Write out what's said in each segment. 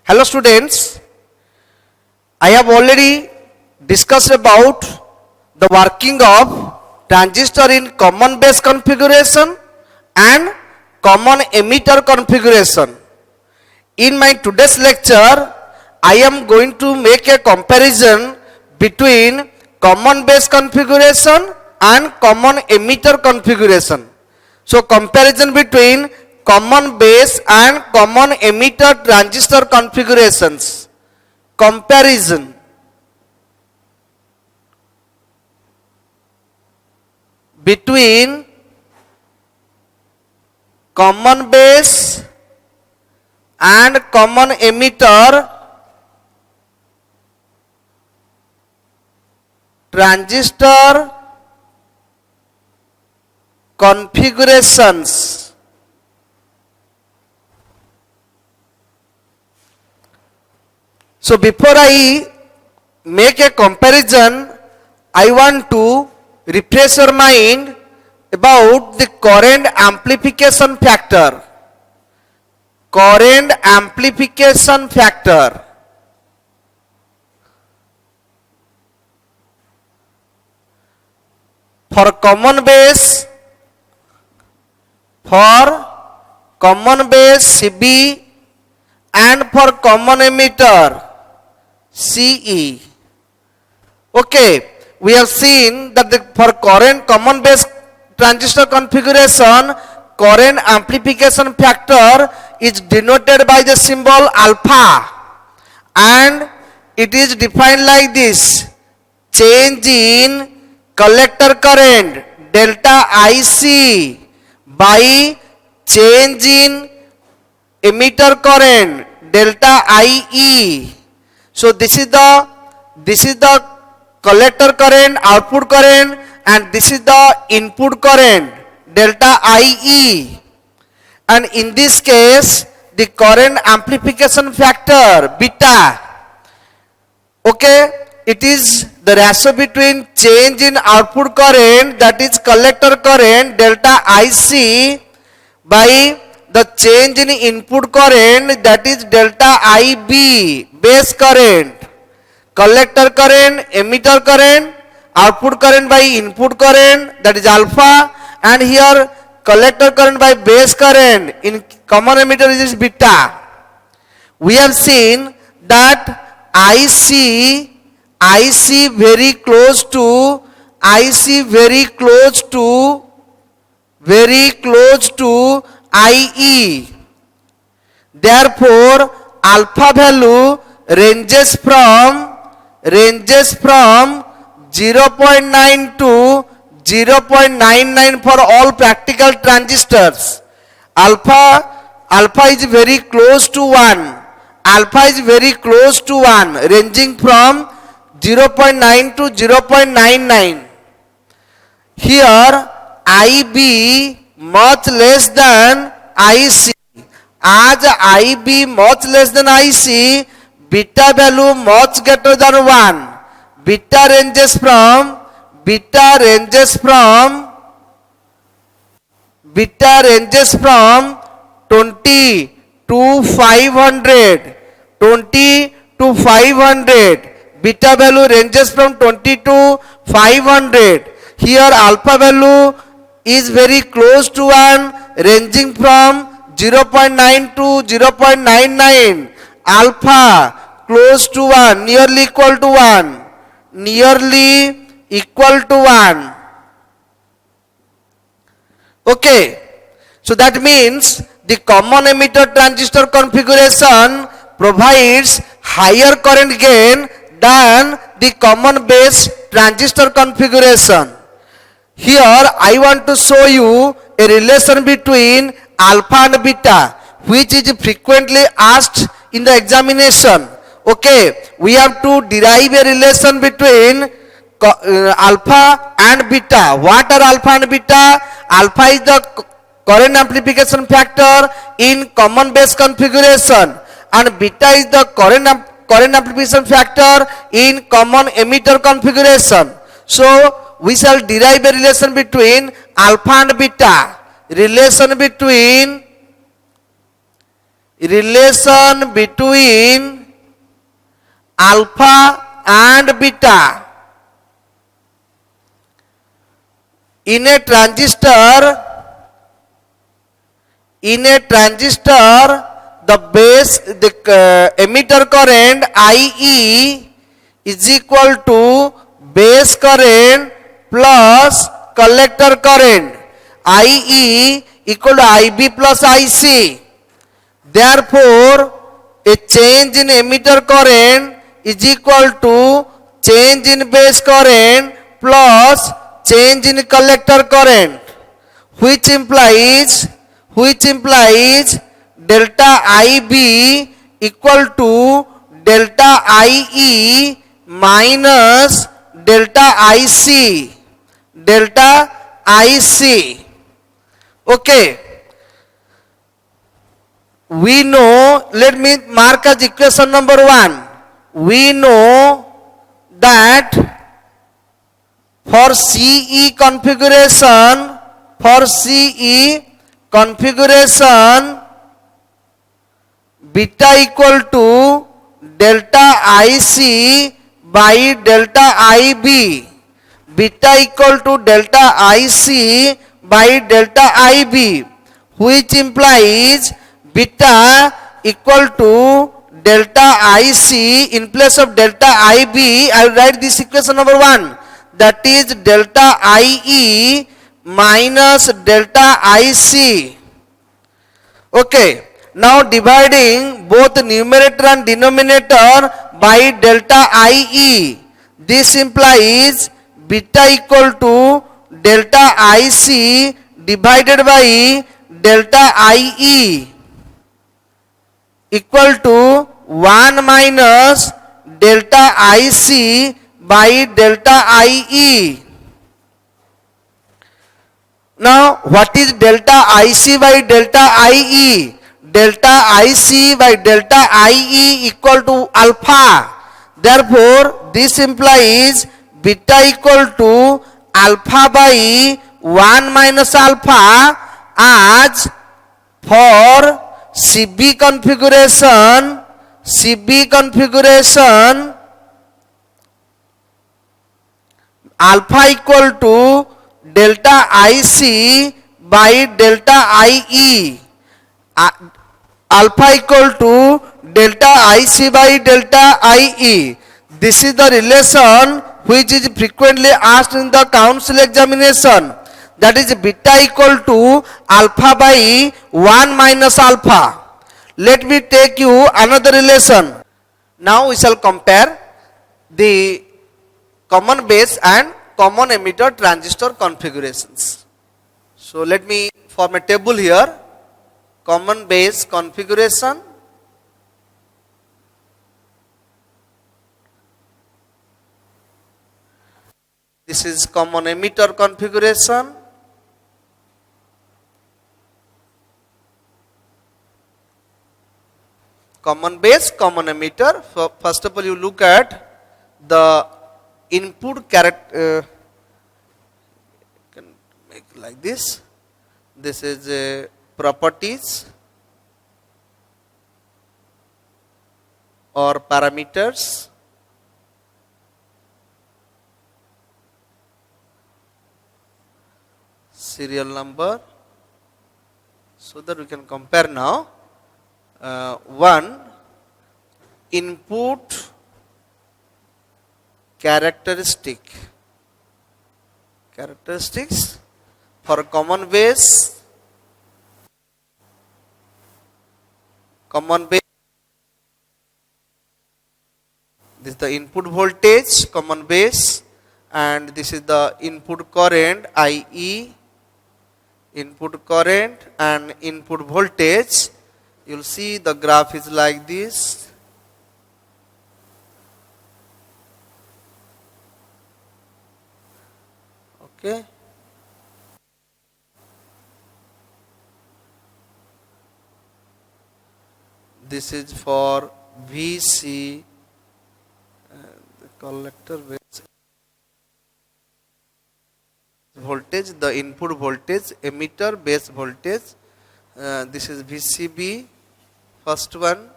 Hello students, I have already discussed about the working of transistor in common base configuration and common emitter configuration. In my today's lecture, I am going to make a comparison between common base configuration and common emitter configuration. So comparison between common base and common emitter transistor configurations. Comparison. Between common base and common emitter transistor configurations. So before I make a comparison, I want to refresh your mind about the current amplification factor. Current amplification factor. For common base CB and for common emitter CE. Okay, we have seen that for current common base transistor configuration, current amplification factor is denoted by the symbol alpha, and it is defined like this: change in collector current delta IC by change in emitter current delta IE. So this is the collector current, output current, and this is the input current delta IE. And in this case, the current amplification factor beta, okay, it is the ratio between change in output current, that is collector current delta IC, by the change in input current, that is delta IB, base current. Collector current, emitter current, output current by input current, that is alpha, and here collector current by base current in common emitter is beta. We have seen that IC very close to IE. Therefore, alpha value ranges from 0.9 to 0.99 for all practical transistors. Alpha is very close to 1. Alpha is very close to 1, ranging from 0.9 to 0.99. Here IB much less than IC. As IB much less than IC, beta value much greater than 1. Beta ranges from 20 to 500. 20 to 500. Beta value ranges from 20 to 500. Here alpha value is very close to 1, ranging from 0.9 to 0.99. Alpha close to 1, nearly equal to 1. Nearly equal to 1. Okay. So that means the common emitter transistor configuration provides higher current gain than the common base transistor configuration. Here I want to show you a relation between alpha and beta, which is frequently asked in the examination. Okay, we have to derive a relation between alpha and beta. What are alpha and beta? Alpha is the current amplification factor in common base configuration, and beta is the current amplification factor in common emitter configuration. So we shall derive a relation between alpha and beta. Relation between relation between alpha and beta. In a transistor, the emitter current IE is equal to base current plus collector current. IE equal to IB plus IC. Therefore, a change in emitter current is equal to change in base current plus change in collector current, which implies delta IB equal to delta IE minus delta IC. Okay. We know, let me mark as equation number 1. We know that for CE configuration, beta equal to delta IC by delta IB. Beta equal to delta IC by delta IB, which implies beta equal to delta IC. In place of delta IB, I will write this equation number 1. That is delta IE minus delta IC. Okay. Now dividing both numerator and denominator by delta IE. This implies beta equal to delta IC divided by delta IE equal to 1 minus delta IC by delta IE. Now what is delta IC by delta IE? Delta IC by delta IE equal to alpha. Therefore, this implies beta equal to alpha by 1 minus alpha, as for CB configuration, alpha equal to delta IC by delta IE. Alpha equal to delta IC by delta IE. This is the relation which is frequently asked in the council examination. That is beta equal to alpha by 1 minus alpha. Let me take you another relation. Now we shall compare the common base and common emitter transistor configurations. So let me form a table here. Common base configuration, this is common emitter configuration, common base, common emitter. First of all, you look at the input character, can make like this. This is properties or parameters. Serial number, so that we can compare now. One, input characteristics for common base. This is the input voltage, common base, and this is the input current, IE, input current and input voltage. You will see the graph is like this. Okay. This is for VC, the collector base voltage, the input voltage, emitter base voltage. This is VCB First one,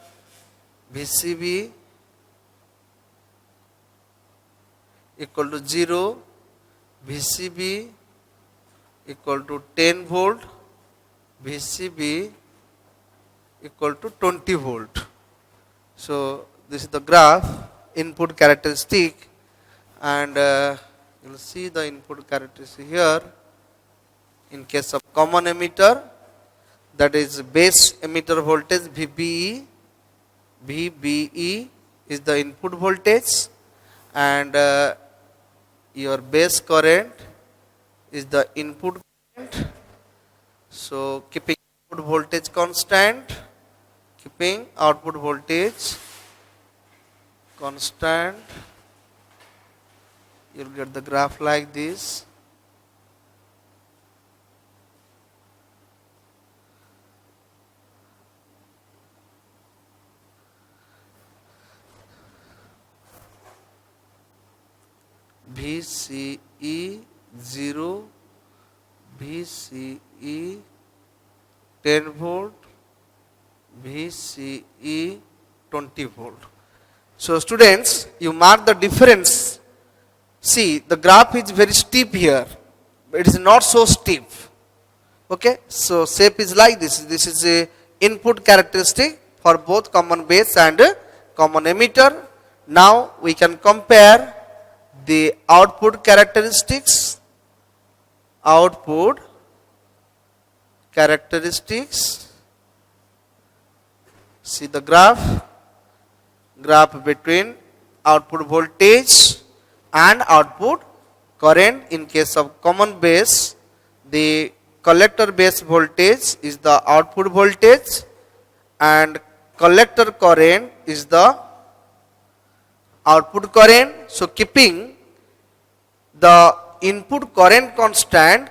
VCB equal to 0, VCB equal to 10 volt, VCB equal to 20 volt. So this is the graph input characteristic, and you will see the input characteristic here. In case of common emitter, that is base emitter voltage VBE, VBE is the input voltage, and your base current is the input current. So keeping output voltage constant, keeping output voltage constant, you will get the graph like this. VCE 0, VCE 10 volt, VCE 20 volt. So students, you mark the difference. See, the graph is very steep here, but it is not so steep. Okay, so shape is like this. This is a input characteristic for both common base and common emitter. Now we can compare the output characteristics. Output characteristics. See the graph between output voltage and output current. In case of common base, the collector base voltage is the output voltage and collector current is the output current. So keeping the input current constant,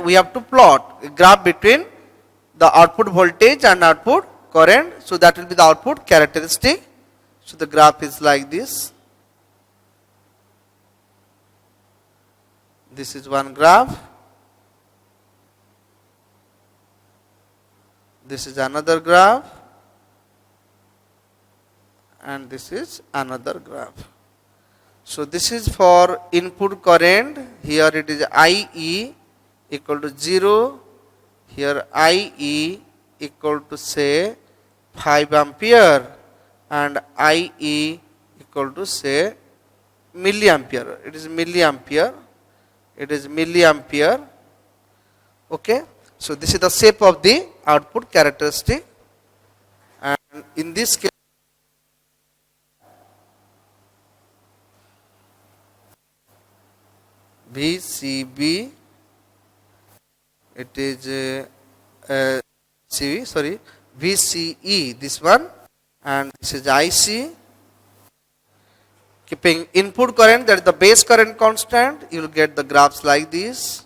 we have to plot a graph between the output voltage and output current. So that will be the output characteristic. So the graph is like this. This is one graph. This is another graph. And this is another graph. So this is for input current. Here it is IE equal to 0. Here IE equal to say 5 ampere and IE equal to say milliampere. It is milliampere. Okay. So this is the shape of the output characteristic, and in this case VCB, it is VCE, this one, and this is IC. Keeping input current, that is the base current constant, you will get the graphs like this.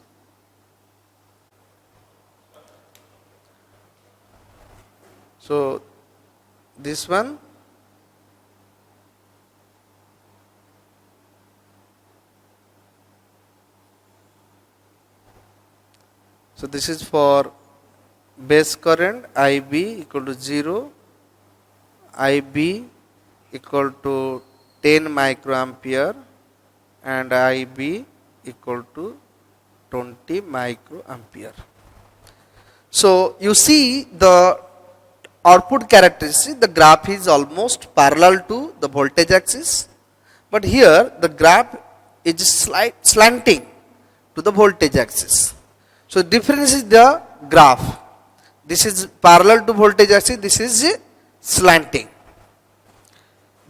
So this one, so this is for base current IB equal to 0, IB equal to 10 microampere and IB equal to 20 microampere. So you see the output characteristic, the graph is almost parallel to the voltage axis, but here the graph is slanting to the voltage axis. So difference is the graph. This is parallel to voltage axis, this is slanting.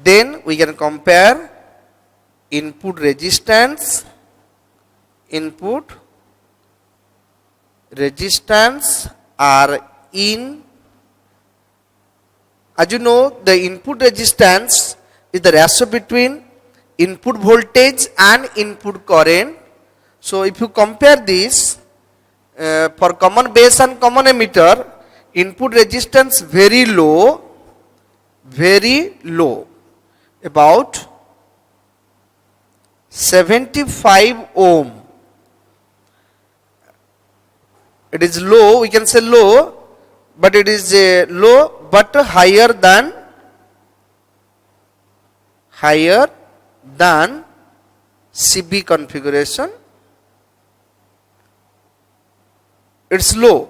Then we can compare input resistance, are in. As you know, the input resistance is the ratio between input voltage and input current. So if you compare this for common base and common emitter, input resistance very low, about 75 ohm. It is low, we can say low, but it is low but higher than CB configuration. It's low,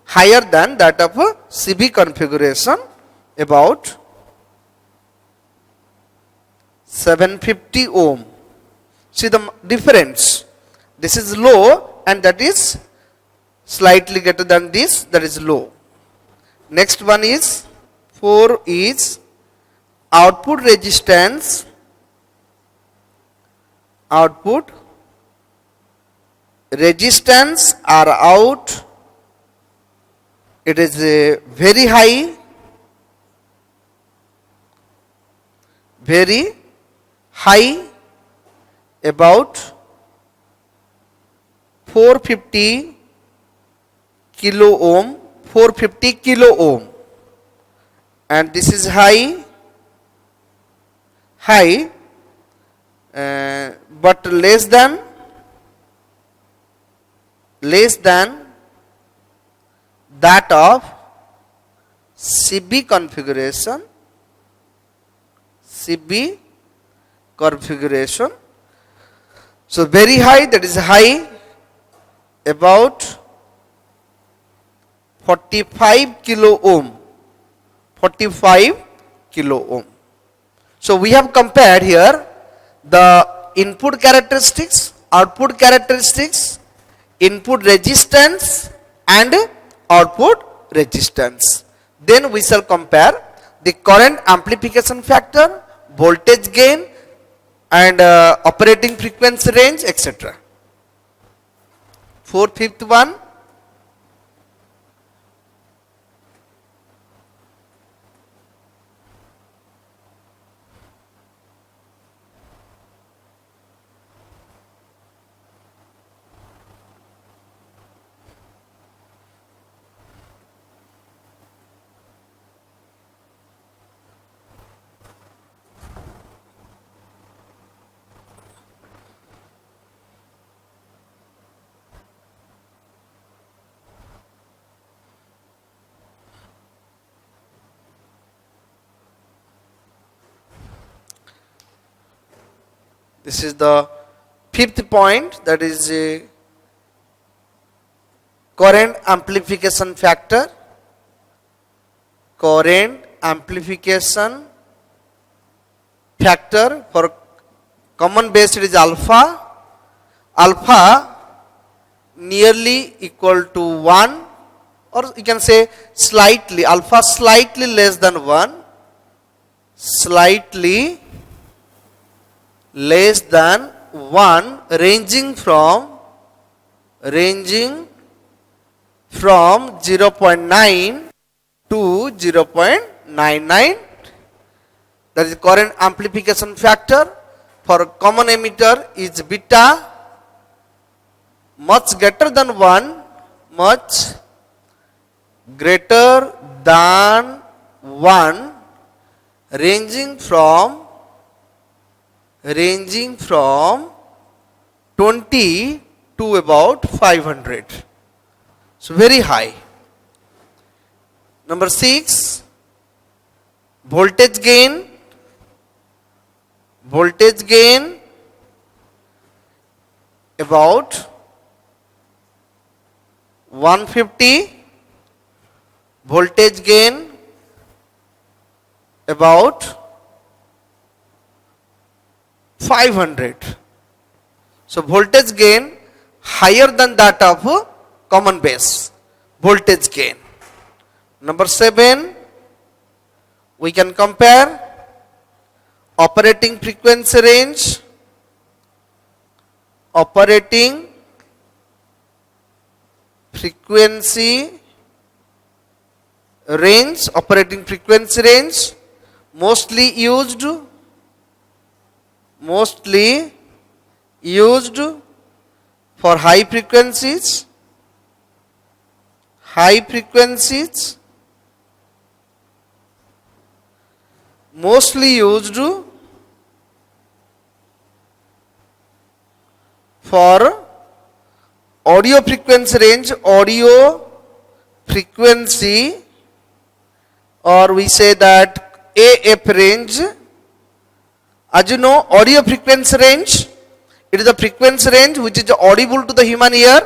higher than that of a CB configuration, about 750 ohm. See the difference. This is low and that is slightly greater than this, that is low. Next one is 4 is output resistance. Output resistance are out. It is very high, about 450 kilo ohm, 450 kilo ohm, and this is high, but less than that of CB configuration. So very high, that is high, about 45 kilo ohm. 45 kilo ohm. So we have compared here the input characteristics, output characteristics, input resistance and output resistance. Then we shall compare the current amplification factor, voltage gain and operating frequency range, etc. Fifth one, this is the fifth point, that is current amplification factor. Current amplification factor for common base, it is alpha. Alpha nearly equal to 1, or you can say slightly, alpha slightly less than 1, slightly less than 1, ranging from 0.9 to 0.99. That is current amplification factor. For common emitter is beta, much greater than 1, much greater than 1, ranging from 20 to about 500. So very high. Number 6, voltage gain. Voltage gain about 150. Voltage gain about 500. So voltage gain higher than that of common base. Voltage gain. Number 7, we can compare operating frequency range. Operating frequency range. Operating frequency range mostly used for high frequencies. High frequencies mostly used for audio frequency range. Audio frequency or we say that AF range. As you know, audio frequency range, it is the frequency range which is audible to the human ear,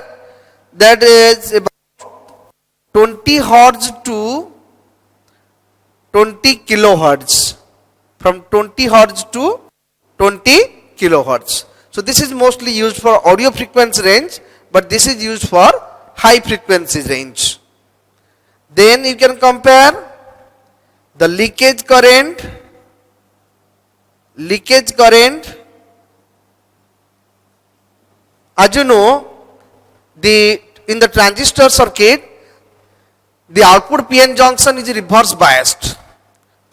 that is about 20 hertz to 20 kilohertz, from 20 hertz to 20 kilohertz. So this is mostly used for audio frequency range, but this is used for high frequency range. Then you can compare the leakage current. Leakage current, as you know, in the transistor circuit, the output PN junction is reverse biased.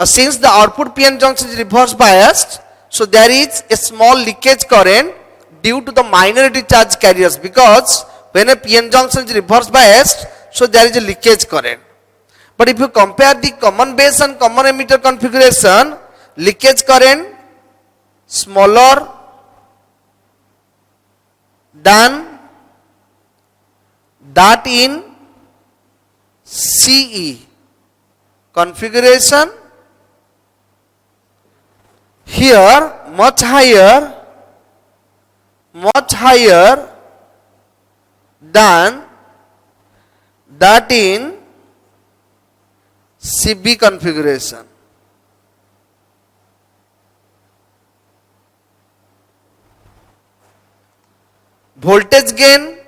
Since the output PN junction is reverse biased, so there is a small leakage current due to the minority charge carriers, because when a PN junction is reverse biased, so there is a leakage current. But if you compare the common base and common emitter configuration, leakage current smaller than that in CE configuration. Here much higher than that in CB configuration. Voltage gain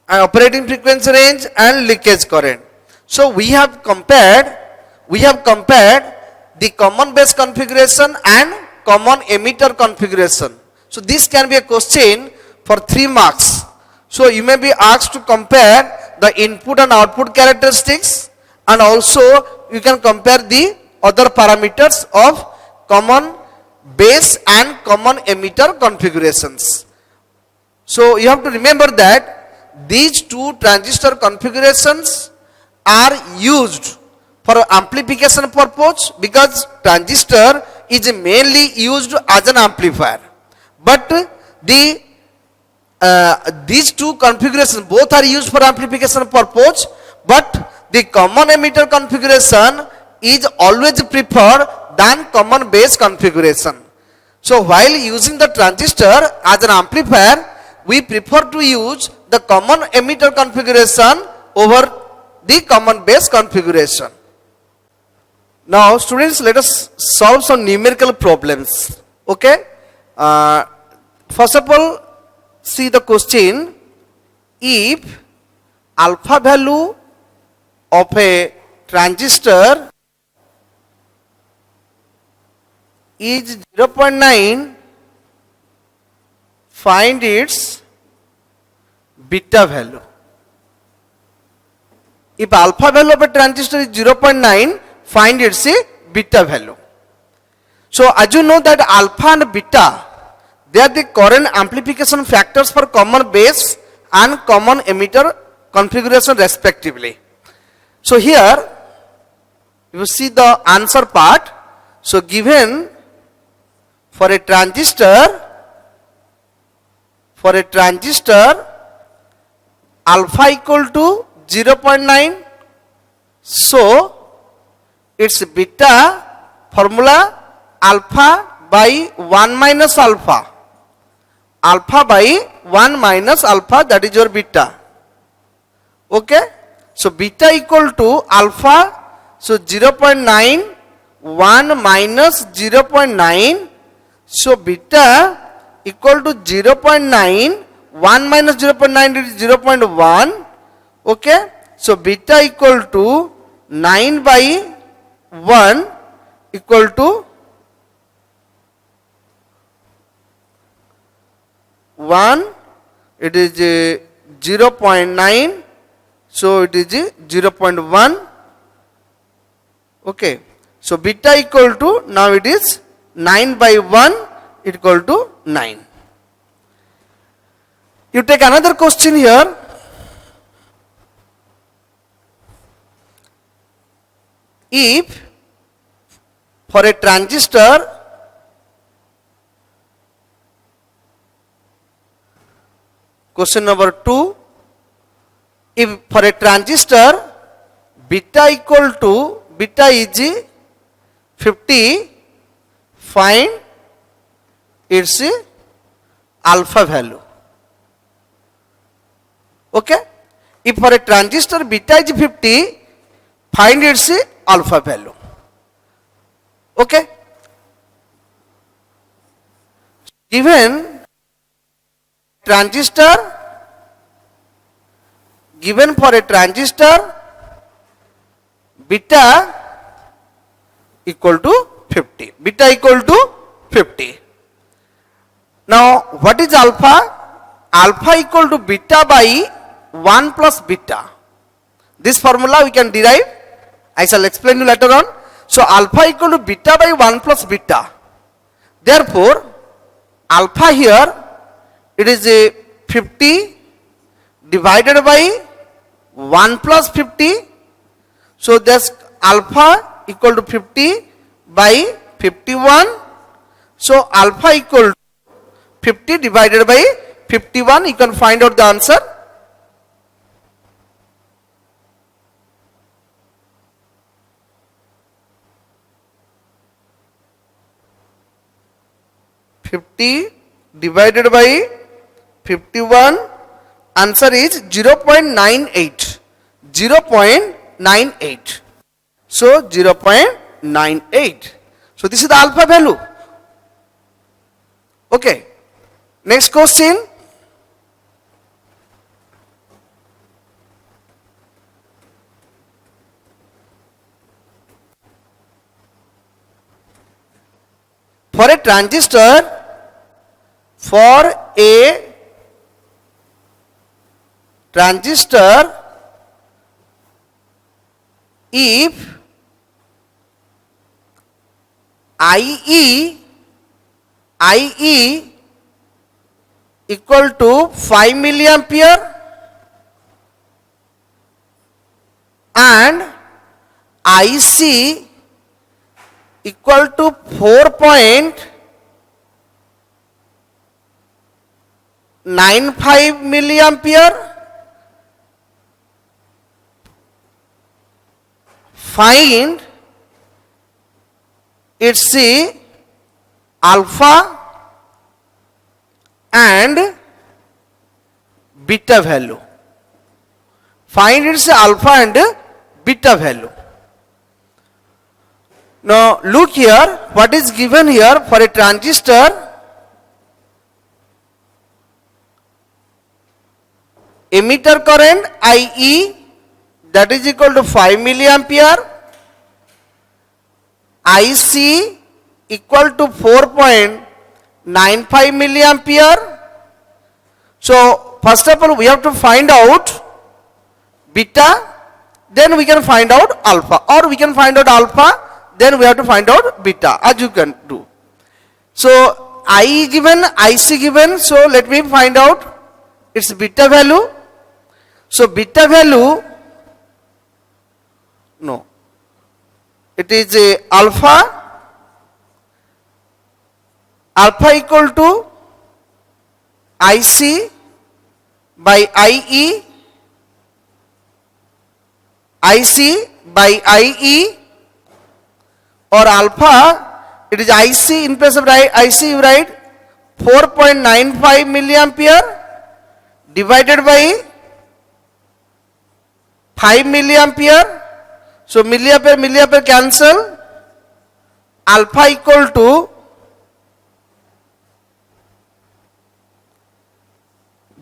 and operating frequency range and leakage current. So we have compared the common base configuration and common emitter configuration. So this can be a question for 3 marks. So you may be asked to compare the input and output characteristics, and also you can compare the other parameters of common base and common emitter configurations. So you have to remember that these two transistor configurations are used for amplification purpose, because transistor is mainly used as an amplifier. But these two configurations both are used for amplification purpose, but the common emitter configuration is always preferred than common base configuration. So while using the transistor as an amplifier, we prefer to use the common emitter configuration over the common base configuration. Now students, let us solve some numerical problems. Okay. First of all, see the question. If alpha value of a transistor is 0.9, find its beta value. If alpha value of a transistor is 0.9, find its beta value. So as you know that alpha and beta, they are the current amplification factors for common base and common emitter configuration respectively. So here you see the answer part. So given for a transistor alpha equal to 0.9, so its beta formula alpha by 1 minus alpha by 1 minus alpha, that is your beta. Okay, so beta equal to alpha, so 0.9 1 minus 0.9, so beta equal to 0.9, 1 minus 0.9 is 0.1. Okay, so beta equal to 9 by 1 equal to 1, it is 0.9, so it is 0.1. Okay, so beta equal to, now it is 9 by 1 equal to 9. You take another question here. If for a transistor question number 2, if for a transistor beta is 50, find its alpha value. Okay, if for a transistor beta is 50, find its alpha value. Okay, given for a transistor beta equal to 50. Beta equal to 50. Now what is alpha? Alpha equal to beta by 1 plus beta. This formula we can derive. I shall explain you later on. So alpha equal to beta by 1 plus beta. Therefore alpha here it is a 50 divided by 1 plus 50. So that's alpha equal to 50 by 51. So alpha equal to 50 divided by 51. You can find out the answer. Divided by 51, answer is 0.98. 0.98. So 0.98. So this is the alpha value. Okay. Next question. For a transistor, if IE equal to 5 milliampere and IC equal to 4.95 milliampere, find its alpha and beta value. Find its alpha and beta value. Now look here, what is given here for a transistor. Emitter current IE that is equal to 5 milliampere, IC equal to 4.95 milliampere. So first of all we have to find out beta, then we can find out alpha, or we can find out alpha, then we have to find out beta, as you can do. So IE given, IC given, so let me find out its beta value. So beta value, no, it is a alpha equal to IC by IE, IC by IE, or alpha, it is IC in place of IC, you write 4.95 milliampere divided by 5 milliampere. So milliampere cancel. Alpha equal to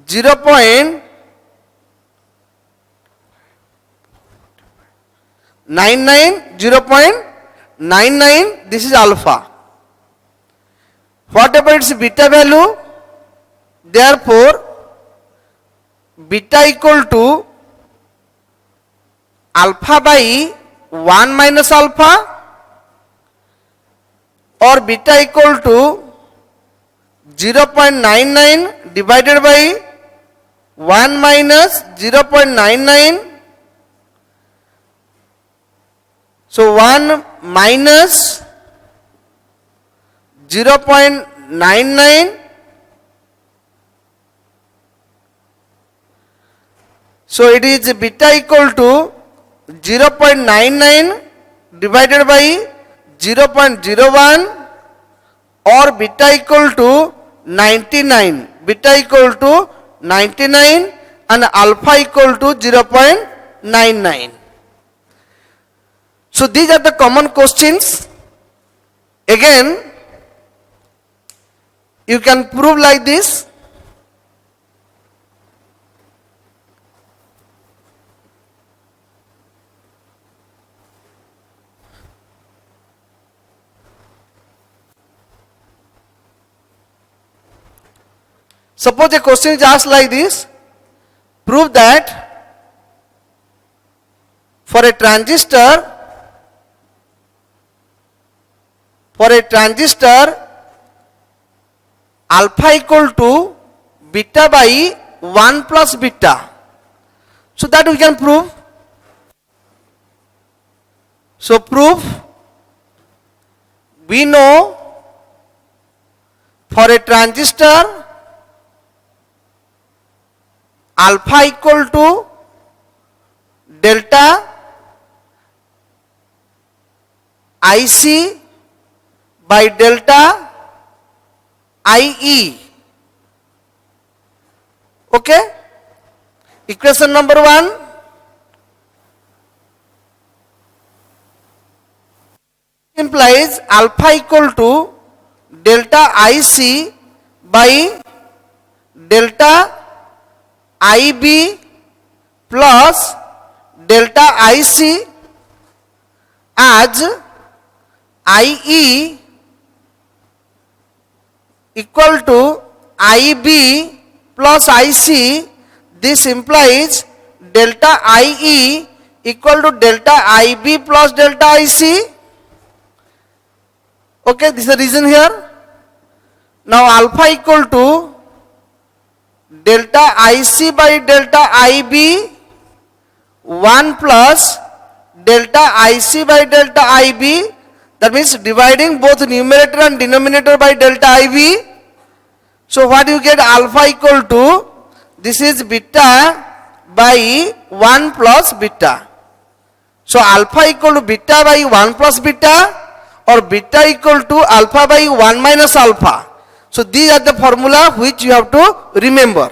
0.99, this is alpha. What about its beta value? Therefore beta equal to alpha by 1 minus alpha, or beta equal to 0.99 divided by 1 minus 0.99. So 1 minus 0.99. So it is beta equal to 0.99 divided by 0.01 or beta equal to 99. Beta equal to 99 and alpha equal to 0.99. So these are the common questions. Again, you can prove like this. Suppose a question is asked like this. Prove that for a transistor alpha equal to beta by 1 plus beta. So that we can prove. So proof, we know for a transistor alpha equal to delta IC by delta IE. Okay? Equation number 1. Implies alpha equal to delta IC by delta IB plus delta IC, as IE equal to IB plus IC. This implies delta IE equal to delta IB plus delta IC. Okay, this is the reason here. Now alpha equal to delta IC by delta IB 1 plus delta IC by delta IB, that means dividing both numerator and denominator by delta IB. So what you get? Alpha equal to, this is beta by 1 plus beta. So alpha equal to beta by 1 plus beta or beta equal to alpha by 1 minus alpha. So these are the formula which you have to remember.